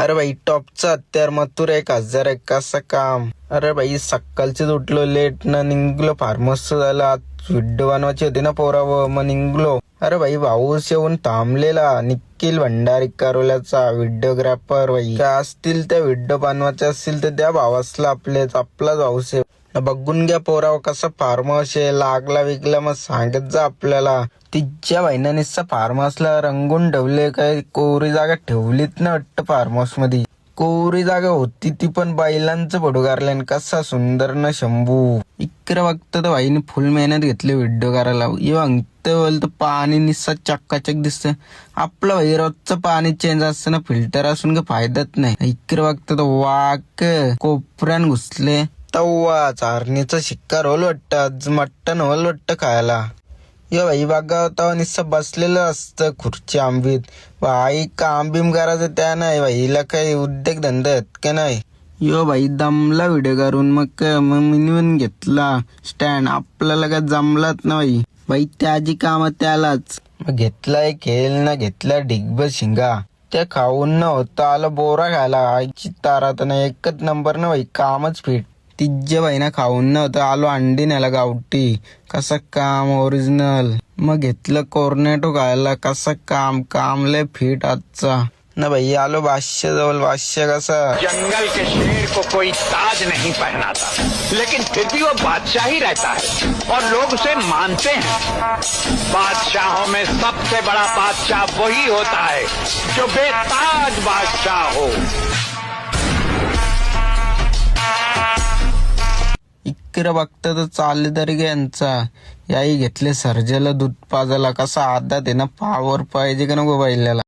अरे भाई टॉपचा हत्यार मथुर 1001 कसं काम. अरे भाई सकाळचीच उठलो लेट न निघलो फार्मस झालं. आज व्हिडिओ बनवायची होती ना पोराव मग निघलो. अरे भाई भाऊस येऊन थांबलेला. निखिल भंडारी करोल्याचा व्हिडिओग्राफर. भाई काय असतील त्या व्हिडिओ बनवायचे असतील तर त्या भावासला आपलाच भाऊस आहे. बघून घ्या पोराव कसं फार्म हाऊस आहे. लागला विकला मग सांगत जा आपल्याला. तिच्या बहिणा निस्सा फार्म हाऊसला रंगून ठेवले. काय कोरी जागा ठेवलीत ना वाटतं फार्म हाऊस मध्ये. कोरी जागा होती ती पण बैलांचं फोटो काढले. कसा सुंदर ना शंभू. इकडे बघतं तर भाईने फुल मेहनत घेतली व्हिडिओ करायला. बोलतं पाणी निस्सा चक्काचक दिसतं. आपलं भाई रोजचं पाणी चेंज असतं ना फिल्टर असून काही फायदाच नाही. इकडे बघतं तर वाक कोपऱ्यान घुसले. तव्वा चारणीचा शिक्कार होल वाटतं. आज मटण होल वाटतं खायला. यो भाई बघा तेव्हा निस्सा बसलेलं असतं खुर्ची आंबीत. भाई का आंबीम करायचं त्या नाही भाईला काही उद्योग धंदा आहेत का नाही. यो भाई दमला व्हिडिओ करून मग मिनिमम घेतला स्टँड. आपल्याला काय जमलाच ना भाई त्याची काम त्यालाच. मग घेतलाय खेळ ना घेतला डिगब शिंगा. त्या खाऊन न होता आलं बोरा खायला. आईची तारा तर नाही एकच नंबर ना भाई कामच फिट. तिज्या बाईना खाऊन नव्हतं आलो अंडी न्यायला गावठी. कसं काम ओरिजिनल. मग घेतलं कोर्नेटो खायला. कसं काम लय फिट आजचा ना भाई. आलो बादशाह जवळ. बादशाह कसा जंगल के शेर को कोई ताज नहीं पहनाता लेकिन फिर भी वो बादशाह ही रहता है और लोग उसे मानते हैं. बादशाहों में सबसे बड़ा बादशाह वही होता है जो बेताज बादशाह हो. इकडे बघतं तर चालले तरी यांचा. याही घेतले सर्जेला दूध पाजायला. कसा आदात आहे ना पावर पाहिजे का नको बैलाला.